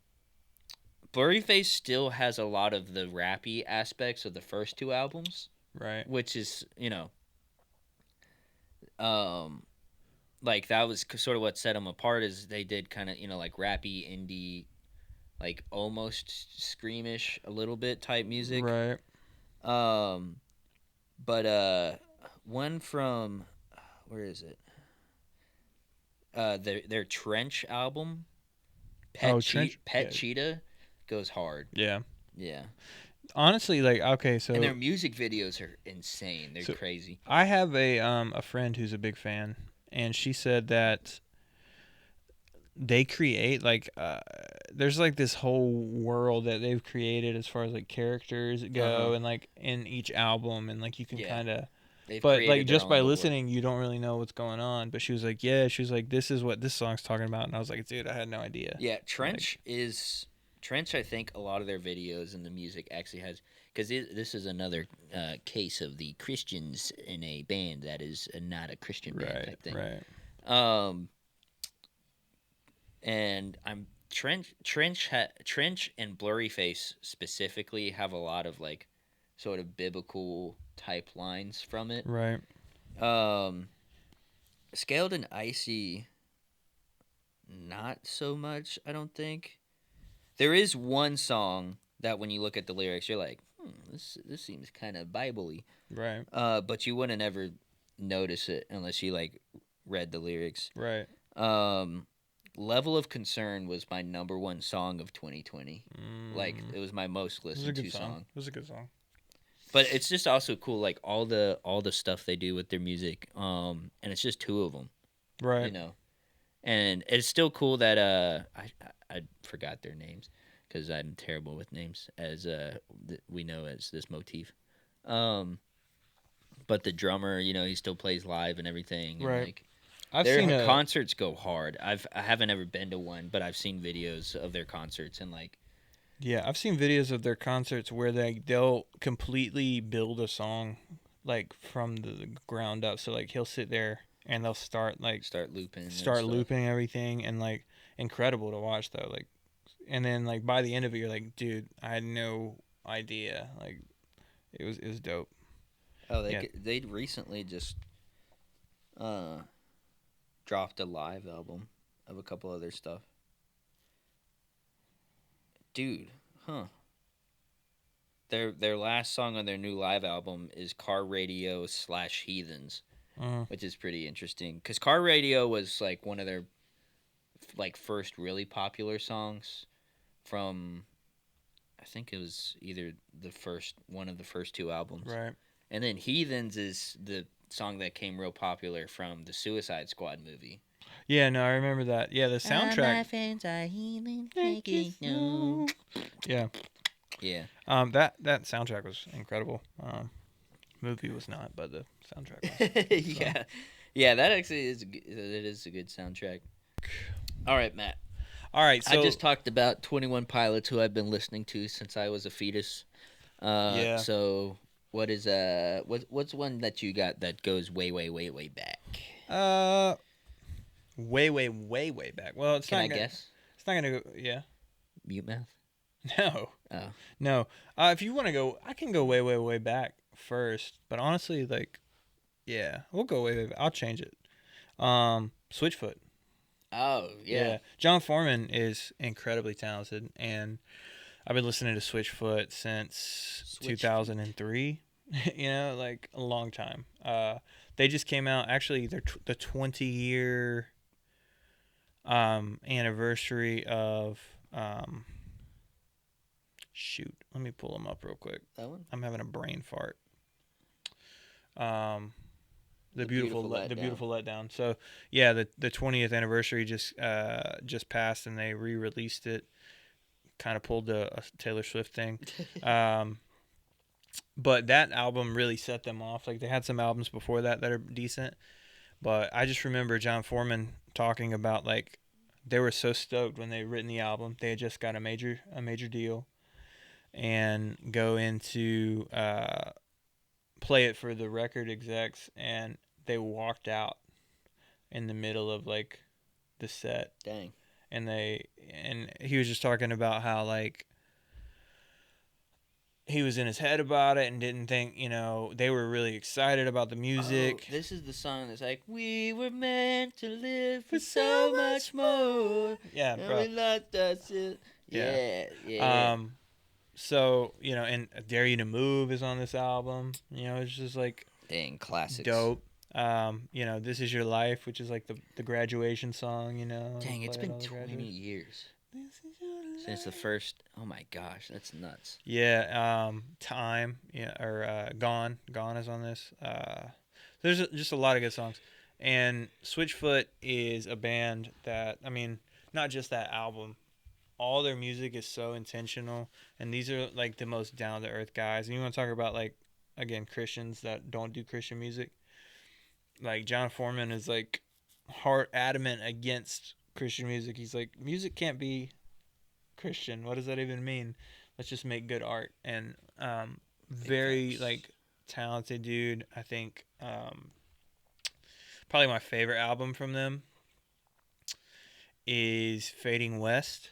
Face still has a lot of the rappy aspects of the first two albums, Right. which is like that was sort of what set them apart. Is they did kind of like rappy indie, like almost screamish a little bit type music. Right. But one from where is it? Their Trench album, Pet Cheetah, goes hard. Yeah. Yeah. Honestly, like, okay, so And their music videos are insane. They're crazy. I have a friend who's a big fan, and she said that they create like there's like this whole world that they've created as far as like characters go, and like in each album, and like you can kind of. But like just by listening, you don't really know what's going on. But she was like, this is what this song's talking about, and I was like, dude, I had no idea. Yeah, Trench. I think a lot of their videos and the music actually has, because this is another case of the Christians in a band that is not a Christian band type thing. Right. And Trench and Blurry Face specifically have a lot of like sort of biblical type lines from it. Right. Scaled and Icy, not so much, I don't think. There is one song that when you look at the lyrics, you're like, this seems kind of Bible-y. Right. But you wouldn't ever notice it unless you like read the lyrics. Right. Level of Concern was my number one song of 2020. Like, it was my most listened to song. It was a good song. But it's just also cool, like all the stuff they do with their music. And it's just two of them. Right. And it's still cool that I forgot their names because I'm terrible with names, as we know as this motif. But the drummer, he still plays live and everything. And right. Like, I've their seen concerts go hard. I haven't ever been to one, but I've seen videos of their concerts and like. Yeah, I've seen videos of their concerts where they'll completely build a song like from the ground up. So like he'll sit there and they'll start looping everything, and like incredible to watch though. Like, and then like by the end of it, you're like, dude, I had no idea. Like, it was dope. Oh, they recently just dropped a live album of a couple other stuff. Dude, Their last song on their new live album is Car Radio / Heathens, which is pretty interesting. Because Car Radio was like one of their like first really popular songs from, I think it was either one of the first two albums. Right. And then Heathens is the song that came real popular from the Suicide Squad movie. Yeah, no, I remember that. Yeah, the soundtrack. All my friends are heathen, no. Yeah. Yeah. That soundtrack was incredible. Movie was not, but the soundtrack was. Yeah. Yeah, that actually is a good soundtrack. All right, Matt. All right, so I just talked about 21 Pilots, who I've been listening to since I was a fetus. Yeah. So what is what's one that you got that goes way back? Way back. Well, it's Can not. I guess? It's not gonna go. Yeah. Mute Mouth. No. Oh. No. If you want to go, I can go way back first. But honestly, like, yeah, we'll go way back. I'll change it. Switchfoot. Oh yeah. John Foreman is incredibly talented, and I've been listening to Switchfoot since 2003. Like a long time. They just came out. Actually, the 20-year anniversary of Shoot, let me pull them up real quick. That one? I'm having a brain fart. Um, The Beautiful the Letdown. beautiful letdown. So yeah, the 20th anniversary just passed, and they re-released it. Kind of pulled a Taylor Swift thing. But that album really set them off. Like they had some albums before that are decent, but I just remember John Foreman talking about like they were so stoked when they written the album. They had just got a major deal, and go into play it for the record execs, and they walked out in the middle of like the set. Dang. And he was just talking about how like he was in his head about it and didn't think, they were really excited about the music. Oh, this is the song that's like, we were meant to live for so much more. Yeah, and bro. we loved us. Yeah. So, and Dare You to Move is on this album. It's just like dang, classics. Dope. This Is Your Life, which is like the graduation song, Dang, it's been 20 years since the first. Oh my gosh, that's nuts. Yeah, Time, or Gone is on this. There's just a lot of good songs, and Switchfoot is a band that, I mean, not just that album, all their music is so intentional, and these are like the most down to earth guys. And you want to talk about like, again, Christians that don't do Christian music, like John Foreman is like hard adamant against Christian music. He's like, music can't be Christian. What does that even mean? Let's just make good art. And very like talented dude. I think probably my favorite album from them is Fading West.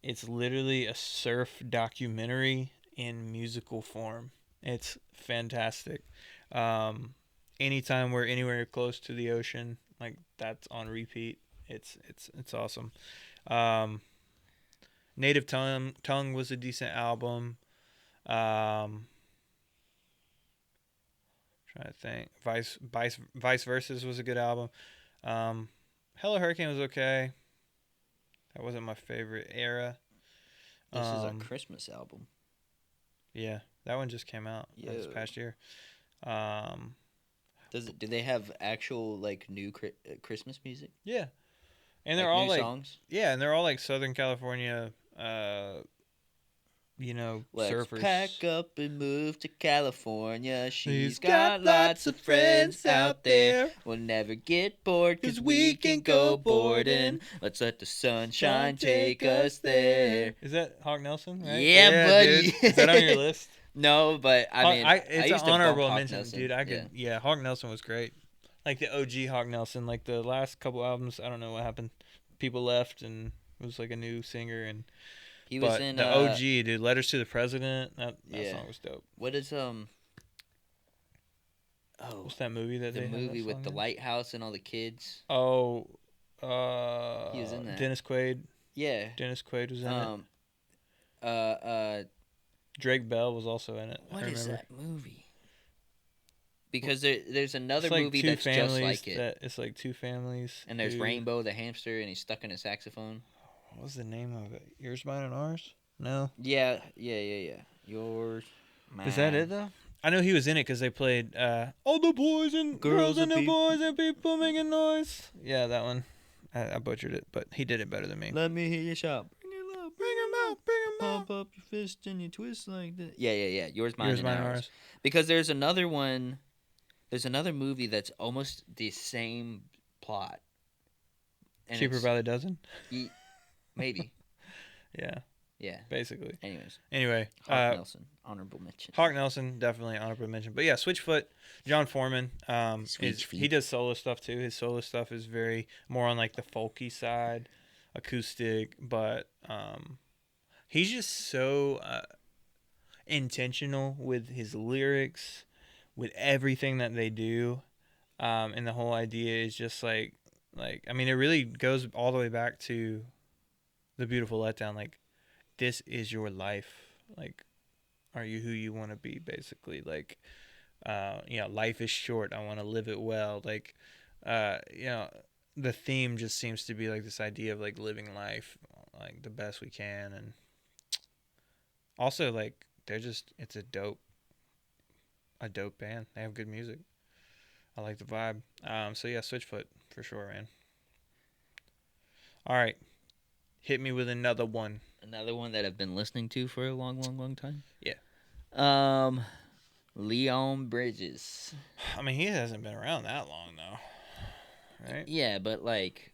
It's literally a surf documentary in musical form. It's fantastic. Anytime we're anywhere close to the ocean, like that's on repeat. It's awesome. Native Tongue was a decent album. Trying to think. Vice Versus was a good album. Hello Hurricane was okay. That wasn't my favorite era. This is a Christmas album. Yeah, that one just came out this past year. Do they have actual like new Christmas music? Yeah, and they're all new like songs. Yeah, and they're all like Southern California. Let's surfers. pack up and move to California. She's got lots of friends out there. We'll never get bored 'cause we can go boarding. Let's let the sunshine take us there. Is that Hawk Nelson? Right? Yeah, buddy. Dude. Is that on your list? No, but I mean, it's used an to honorable bump Hawk mention, Nelson. dude. Hawk Nelson was great. Like the OG Hawk Nelson. Like the last couple albums, I don't know what happened. People left, and it was like a new singer, and he was in the OG, dude. Letters to the President. That song was dope. What is what's that movie that the they movie with the in? lighthouse and all the kids? Oh, he was in that. Dennis Quaid. Yeah, Dennis Quaid was in it. Drake Bell was also in it. What is that movie? Because there's another like movie that's just like it. It's like two families. And there's Rainbow the hamster, and he's stuck in a saxophone. What was the name of it? Yours, Mine, and Ours? No. Yeah. Yours, mine. Is that it though? I know he was in it because they played all the boys and girls and the boys and people making noise. Yeah, that one. I butchered it, but he did it better than me. Let me hear you shout. Bring it up, bring him out, bring him out. Pump up your fist and you twist like that. Yeah. Yours, mine, and ours. Because there's another one. There's another movie that's almost the same plot. And Cheaper by the Dozen? Maybe. Yeah. Basically. Anyway. Hawk Nelson, honorable mention. Hawk Nelson, definitely honorable mention. But yeah, Switchfoot, John Foreman, he does solo stuff too. His solo stuff is very more on like the folky side, acoustic, but he's just so intentional with his lyrics, with everything that they do, and the whole idea is just like I mean, it really goes all the way back to The Beautiful Letdown. Like, this is your life. Like, are you who you want to be? Basically, like, life is short. I want to live it well. Like, the theme just seems to be like this idea of like living life like the best we can, and Also, like it's a dope band. They have good music. I like the vibe. So yeah, Switchfoot for sure, man. All right, hit me with another one. Another one that I've been listening to for a long, long, long time. Yeah. Um, Leon Bridges. I mean, he hasn't been around that long though, right? Yeah, but like,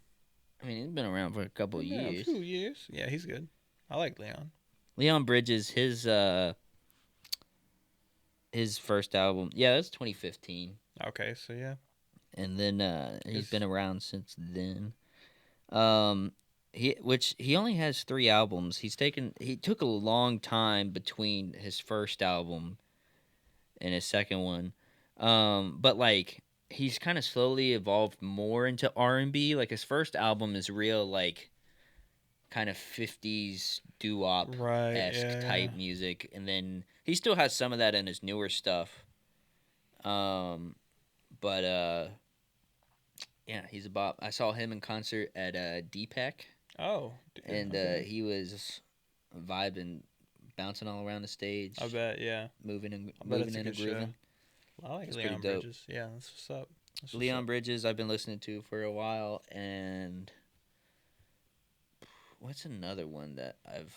I mean, he's been around for a couple Yeah, a years. few years. Yeah, he's good. I like Leon. Leon Bridges, his first album, yeah, that's 2015, Okay, so yeah, and then he's been his around since then. Um, he only has 3 albums. He took a long time between his first album and his second one. But like he's kind of slowly evolved more into R&B. Like his first album is real like kind of 50s doo-wop right. esque Yeah, type music, and then he still has some of that in his newer stuff. Um, but yeah, he's about. I saw him in concert at DPEC, yeah. Oh, and okay. he was vibing, bouncing all around the stage, I bet. Yeah, moving and I bet it's a and good show. grooving. I like It's pretty Leon dope. Bridges. Yeah, that's what's up. That's what's Leon up. Bridges, I've been listening to for a while, and what's another one that I've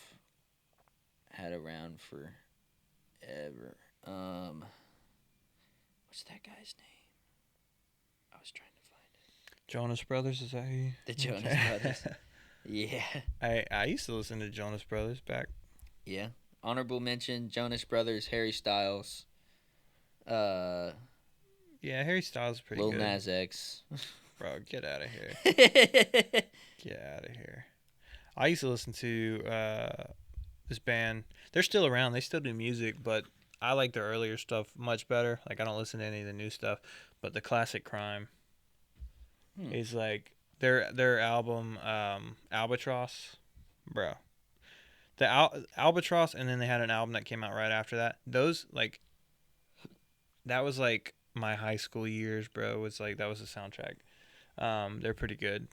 had around forever? What's that guy's name? I was trying to find it. Jonas Brothers, is that who? The Jonas Brothers. Yeah, I used to listen to Jonas Brothers back. yeah. Honorable mention: Jonas Brothers, Harry Styles, uh, Yeah, Harry Styles is pretty Lil good. Nas X. Bro, get out of here. Get out of here. I used to listen to this band. They're still around. They still do music, but I like their earlier stuff much better. Like I don't listen to any of the new stuff, but the Classic Crime is like their album Albatross, bro. The Albatross, and then they had an album that came out right after that. Those like that was like my high school years, bro. Was like that was the soundtrack. They're pretty good.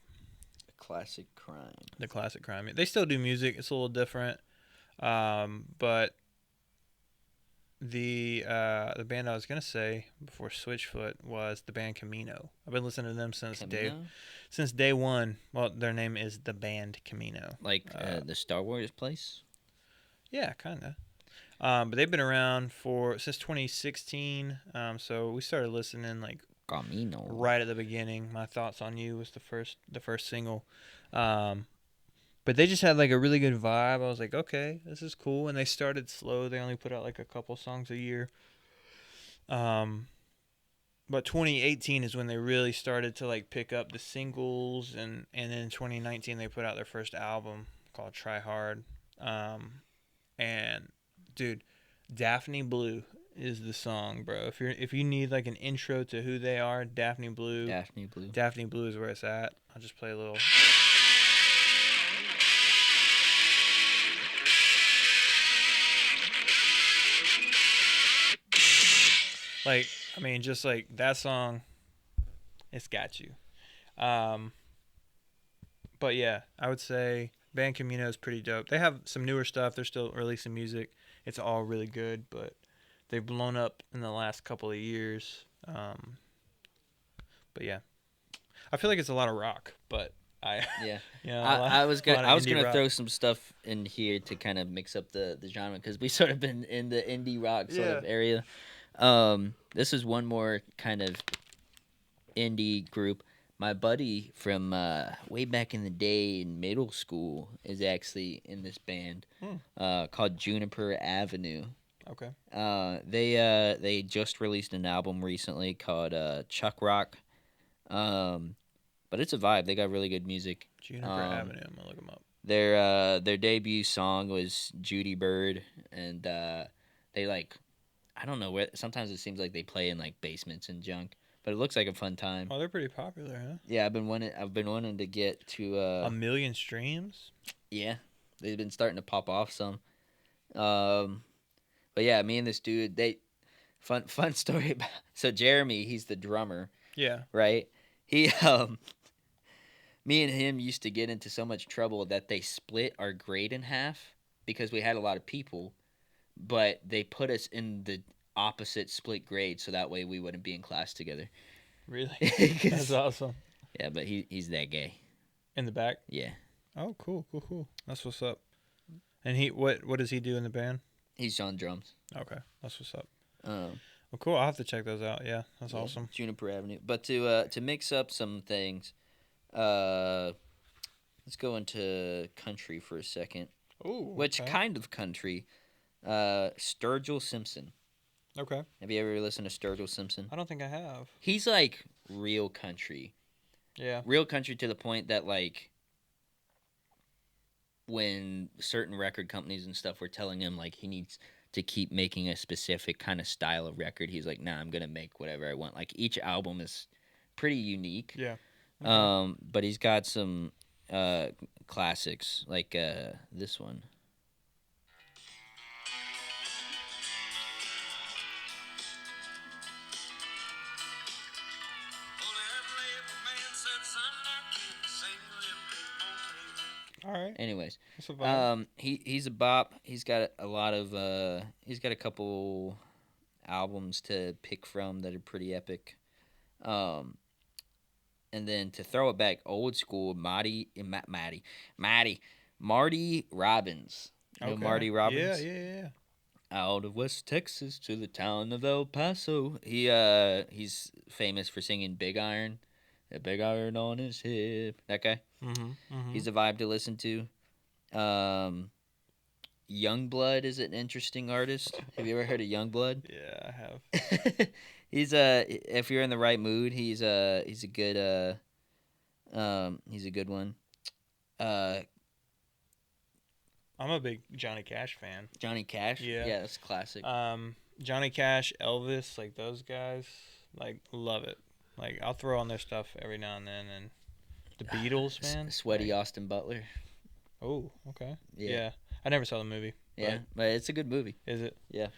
Classic Crime. The Classic Crime. They still do music. It's a little different. But the band I was gonna say before Switchfoot was the band Camino. I've been listening to them since day one. Well, their name is the band Camino. Like the Star Wars place? Yeah, kinda. But they've been around since 2016. So we started listening like Camino. right at the beginning. My Thoughts on You was the first single. But they just had like a really good vibe. I was like, okay, this is cool. And they started slow. They only put out like a couple songs a year. But 2018 is when they really started to like pick up the singles, and then 2019 they put out their first album called Try Hard. And dude, Daphne Blue is the song, bro. If you need like an intro to who they are, Daphne Blue. Daphne Blue. Daphne Blue is where it's at. I'll just play a little. Like, I mean, just like that song, it's got you. Um, but yeah, I would say Band Camino is pretty dope. They have some newer stuff. They're still releasing music. It's all really good, but they've blown up in the last couple of years. But yeah, I feel like it's a lot of rock, but Yeah. I I was gonna rock. throw some stuff in here to kind of mix up the genre because we sort of been in the indie rock sort of area. This is one more kind of indie group. My buddy from way back in the day in middle school is actually in this band called Juniper Avenue. Okay. They just released an album recently called Chuck Rock. But it's a vibe. They got really good music. Juniper Avenue. I'm gonna look them up. Their debut song was Judy Bird, and they like I don't know where. Sometimes it seems like they play in like basements and junk, but it looks like a fun time. Oh, they're pretty popular, huh? Yeah, I've been wanting to get to. A million streams. Yeah, they've been starting to pop off some. But yeah, me and this dude, fun story about. So Jeremy, he's the drummer, Yeah. right? He me and him used to get into so much trouble that they split our grade in half because we had a lot of people. but they put us in the opposite split grade so that way we wouldn't be in class together. Really? 'Cause- That's awesome. yeah, but he's that gay. In the back. Yeah, Oh, cool. That's what's up. And what does he do in the band? he's on drums. Okay, that's what's up. Um, Well, cool. I'll have to check those out. Yeah, that's yeah, awesome. Juniper Avenue. But to mix up some things, let's go into country for a second. Ooh. Which okay. kind of country? Sturgill Simpson. Okay. Have you ever listened to Sturgill Simpson? I don't think I have. He's like real country. Yeah. Real country to the point that like when certain record companies and stuff were telling him like he needs to keep making a specific kind of style of record, he's like, nah, I'm gonna make whatever I want. Like each album is pretty unique. Yeah. Okay. But he's got some classics like this one. All right. Anyways, That's a vibe. he's a bop. He's got a lot of he's got a couple albums to pick from that are pretty epic. And then to throw it back old school, Marty Robbins. You know Okay. Marty Robbins? Yeah. Out of West Texas to the town of El Paso. He's famous for singing Big Iron. A big iron on his hip. That guy. Mm-hmm. He's a vibe to listen to. Youngblood is an interesting artist. Have you ever heard of Youngblood? Yeah, I have. He's if you're in the right mood, he's a good one. I'm a big Johnny Cash fan. Johnny Cash. Yeah. That's classic. Johnny Cash, Elvis, like those guys, like love it. Like I'll throw on their stuff every now and then, and the Beatles, man. Sweaty like, Austin Butler. Oh, okay. Yeah. Yeah. I never saw the movie. Yeah, but it's a good movie. Is it? Yeah.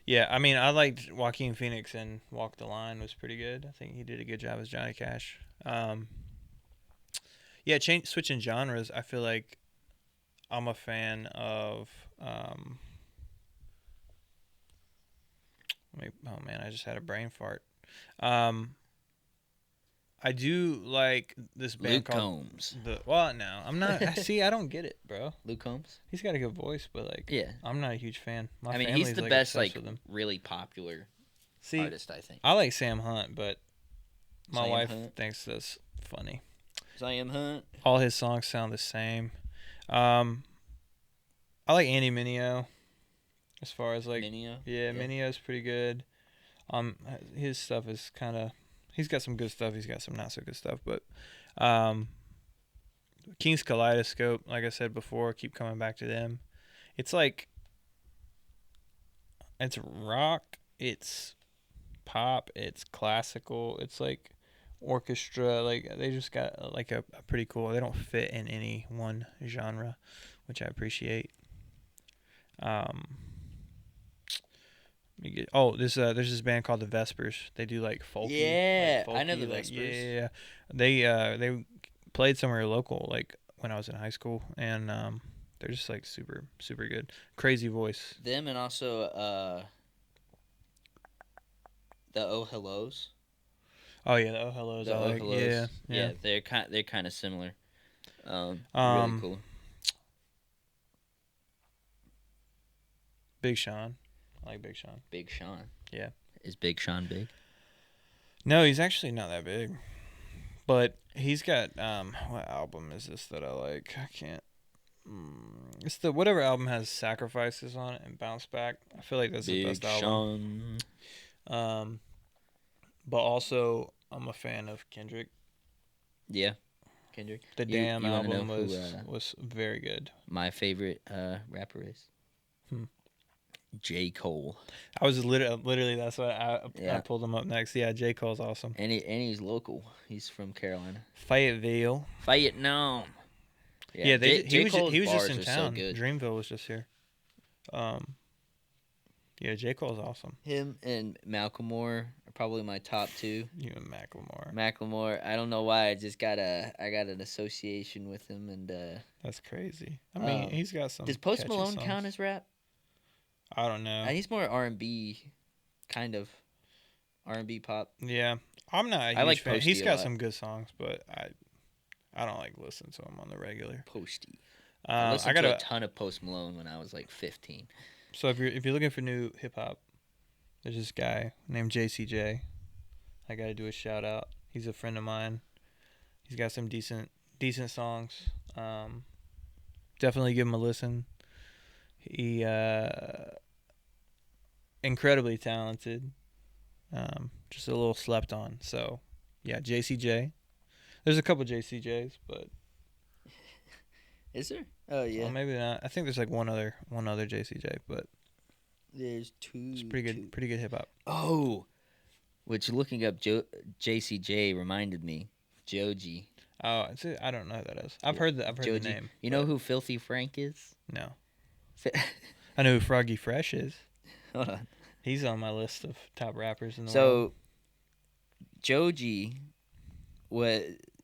Yeah, I mean, I liked Joaquin Phoenix and Walk the Line was pretty good. I think he did a good job as Johnny Cash. Yeah, switching genres. I feel like I'm a fan of. Oh man, I just had a brain fart. I do like this band Luke called Combs. No, I'm not. I don't get it, bro. Luke Combs. He's got a good voice, but like, Yeah. I'm not a huge fan. I mean, family's he's the like best, obsessed like with him. really popular See, artist. I think. I like Sam Hunt, but my Sam wife Hunt. thinks that's funny. Sam Hunt. All his songs sound the same. I like Andy Mineo. As far as like, Mineo. yeah, Mineo's pretty good. His stuff is kind of. He's got some good stuff. He's got some not so good stuff, but King's Kaleidoscope, like I said before, keep coming back to them. It's like it's rock, it's pop, it's classical, it's like orchestra. Like they just got like a pretty cool. They don't fit in any one genre, which I appreciate. There's this band called the Vespers. They do like folky. Yeah, like I know folky, the like, Vespers. Yeah. They played somewhere local like when I was in high school, and they're just like super super good. Crazy voice. Them and also the Oh Hellos. Oh yeah, the Oh Hellos. The I Oh like. Hellos. Yeah. They're kind of similar. Really cool. Big Sean. I like Big Sean. Big Sean. Yeah. Is Big Sean big? No, he's actually not that big. But he's got what album is this that I like? I can't. It's the whatever album has Sacrifices on it and Bounce Back. I feel like that's the best album. Sean. But also I'm a fan of Kendrick. Yeah. Kendrick. The Damn album was very good. My favorite rapper is J. Cole. I was literally that's what I pulled him up next. Yeah, J. Cole's awesome. And he's local. He's from Carolina. Fayetteville. Vietnam. Yeah, he was just in town. So good. Dreamville was just here. Yeah, J. Cole's awesome. Him and Macklemore are probably my top two. You and Macklemore. Macklemore, I don't know why. I got an association with him, and that's crazy. I mean, he's got some. Does Post catchy Malone songs. count as rap? I don't know. He's more R&B, kind of R&B pop. Yeah, I'm not a I huge like fan. Posty He's a got lot. some good songs, but I don't like listen to him on the regular. Posty. I I listened to a gotta. ton of Post Malone when I was like 15. So if you're looking for new hip hop, there's this guy named JCJ. I gotta do a shout out. He's a friend of mine. He's got some decent songs. Definitely give him a listen. He incredibly talented. Just a little slept on. So yeah, JCJ. There's a couple JCJs, but Is there? Oh well, yeah. maybe not. I think there's like one other JCJ, but There's two. it's pretty good hip hop. Oh, which looking up JCJ reminded me, Joji. Oh, I don't know who that is. I've heard the Joji. name. You know who Filthy Frank is? No, I know who Froggy Fresh is. Hold on. He's on my list of top rappers in the world. So Joji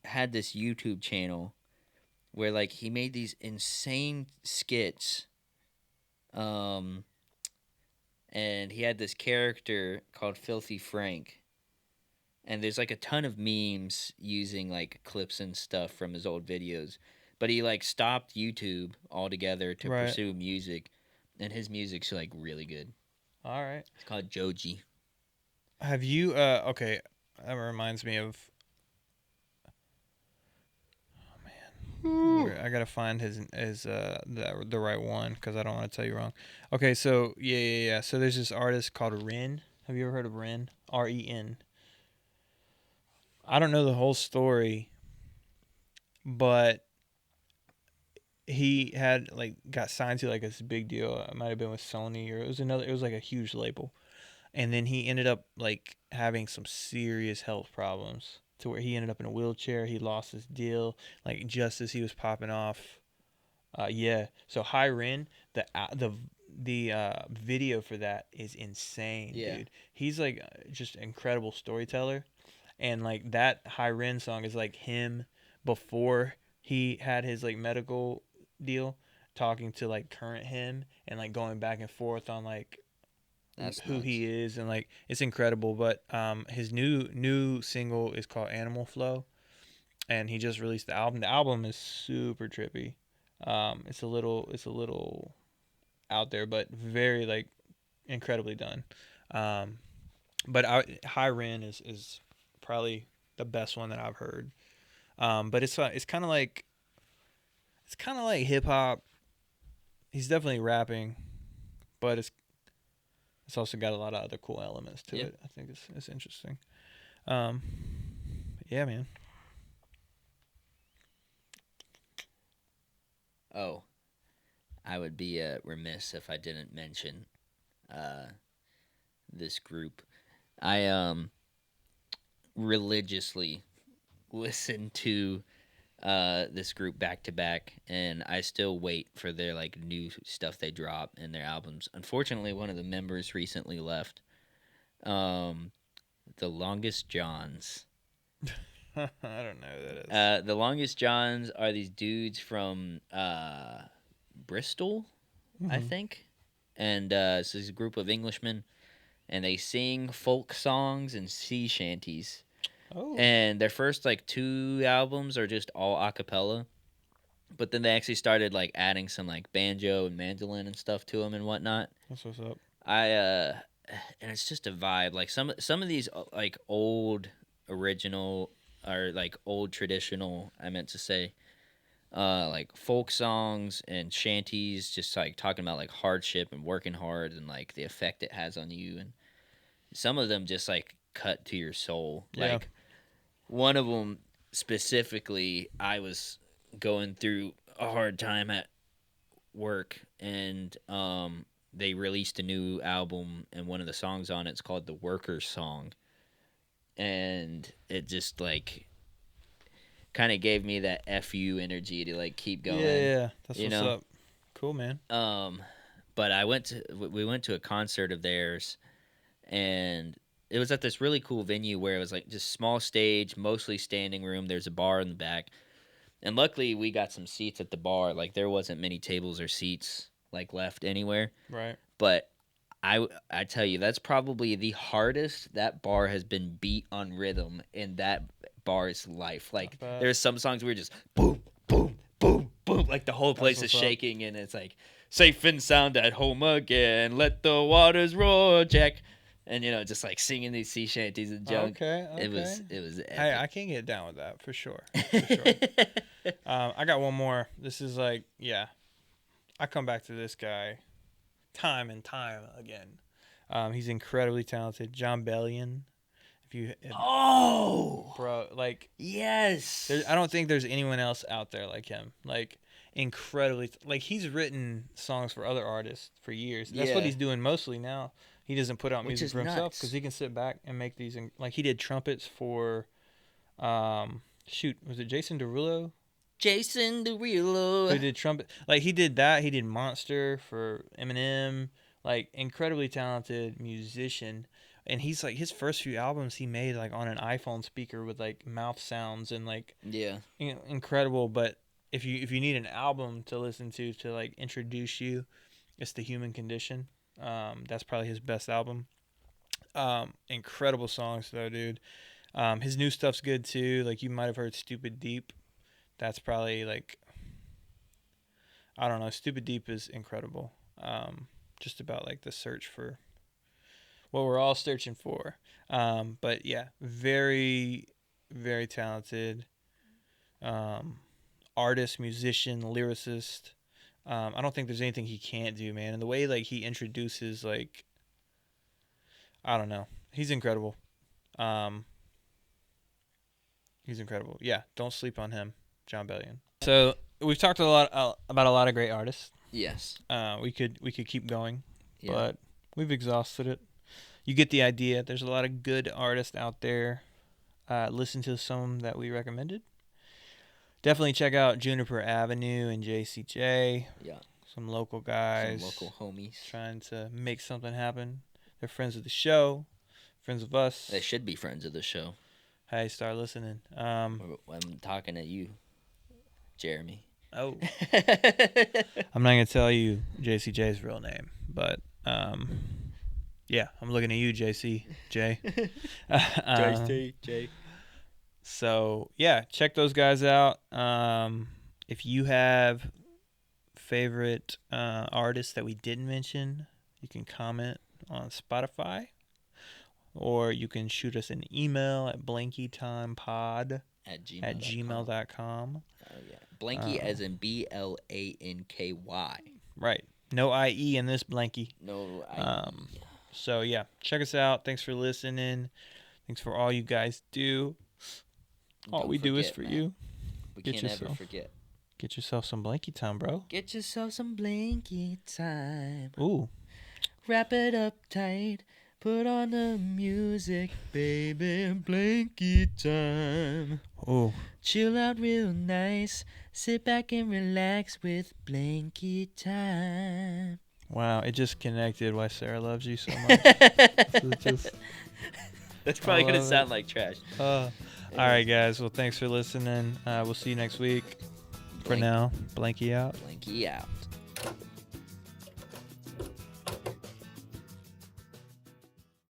had this YouTube channel where like he made these insane skits. And he had this character called Filthy Frank. And there's like a ton of memes using like clips and stuff from his old videos. But he like stopped YouTube altogether to Right. pursue music. And his music's like really good. All right. It's called Joji. Have you? Okay, that reminds me of. I gotta find his the right one because I don't want to tell you wrong. Okay, so yeah. So there's this artist called Ren. Have you ever heard of Ren? REN. I don't know the whole story, but he had like got signed to like this big deal. It might have been with Sony or it was another. It was like a huge label, and then he ended up like having some serious health problems to where he ended up in a wheelchair. He lost his deal like just as he was popping off. Yeah. So High Ren, the video for that is insane, Yeah. dude. He's like just an incredible storyteller, and like that High Ren song is like him before he had his like medical deal, talking to like current him and like going back and forth on like That's who nuts. he is and like it's incredible. But his new single is called Animal Flow, and he just released the album. The album is super trippy. It's a little out there, but very like incredibly done. But High Ren is probably the best one that I've heard. But it's kind of like hip hop. He's definitely rapping, but it's also got a lot of other cool elements to it. I think it's interesting. Yeah, man. Oh, I would be remiss if I didn't mention this group. I religiously listen to this group back to back, and I still wait for their like new stuff they drop and their albums. Unfortunately, one of the members recently left. The Longest Johns. I don't know who that is. The Longest Johns are these dudes from Bristol, I Mhm. think, and this is a group of Englishmen, and they sing folk songs and sea shanties. Oh, And their first like two albums are just all a cappella, but then they actually started like adding some like banjo and mandolin and stuff to them and whatnot. that's what's up. And it's just a vibe. Like some of these like old original or like old traditional, I meant to say, like folk songs and shanties, just like talking about like hardship and working hard and like the effect it has on you. And some of them just like cut to your soul. Yeah. Like one of them specifically, I was going through a hard time at work, and they released a new album, and one of the songs on it's called "The Workers Song," and it just like kind of gave me that fu energy to like keep going. Yeah. That's you what's know? up. Cool, man. But we went to a concert of theirs, and it was at this really cool venue where it was like just small stage, mostly standing room. There's a bar in the back, and luckily we got some seats at the bar. Like there wasn't many tables or seats like left anywhere. Right. But I tell you, that's probably the hardest that bar has been beat on rhythm in that bar's life. Like bet. there's some songs where just boom, boom, boom, boom, like the whole place is what's up. shaking, and it's like safe and sound at home again. Let the waters roar, Jack. And just like singing these sea shanties and junk. Okay. It was epic. Hey, I can get down with that for sure. For sure. I got one more. This is like, yeah, I come back to this guy time and time again. He's incredibly talented. John Bellion. Oh, Bro, like, yes. I don't think there's anyone else out there like him. Like, incredibly, like, he's written songs for other artists for years. That's what Yeah. he's doing mostly now. He doesn't put out Which music is for himself nuts. because he can sit back and make these. Like, he did trumpets for, was it Jason Derulo? Jason Derulo. Who did trumpet? Like, he did that. He did Monster for Eminem. Like, incredibly talented musician. And he's like, his first few albums he made like on an iPhone speaker with like mouth sounds and like, Yeah. incredible. But if you need an album to listen to like introduce you, it's The Human Condition. That's probably his best album. Incredible songs though, dude. His new stuff's good too. Like, you might have heard Stupid Deep. That's probably like, I don't know. Stupid Deep is incredible. Just about like the search for what we're all searching for. But yeah, very, very talented artist, musician, lyricist. I don't think there's anything he can't do, man. And the way like he introduces, like, I don't know, he's incredible. He's incredible. Yeah, don't sleep on him, John Bellion. So we've talked a lot about a lot of great artists. Yes. We could keep going, Yeah. but we've exhausted it. You get the idea. There's a lot of good artists out there. Listen to some that we recommended. Definitely check out Juniper Avenue and JCJ. Yeah. Some local guys. Some local homies. Trying to make something happen. They're friends of the show. Friends of us. They should be friends of the show. Hey, start listening. I'm talking to you, Jeremy. Oh. I'm not going to tell you JCJ's real name, but yeah, I'm looking at you, JCJ. JCJ. So, yeah, check those guys out. If you have favorite artists that we didn't mention, you can comment on Spotify, or you can shoot us an email at blankytimepod at gmail.com. Oh, yeah. Blanky as in Blanky. Right. No IE in this Blanky. No IE. So, yeah, check us out. Thanks for listening. Thanks for all you guys do. All we do is for you. We can't ever forget. Get yourself some Blanky Time, bro. Get yourself some Blanky Time. Ooh. Wrap it up tight. Put on the music, baby. Blanky Time. Ooh. Chill out real nice. Sit back and relax with Blanky Time. Wow, it just connected why Sarah loves you so much. That's probably going to sound like trash. All right, guys. Well, thanks for listening. We'll see you next week. For now, Blanky out. Blanky out.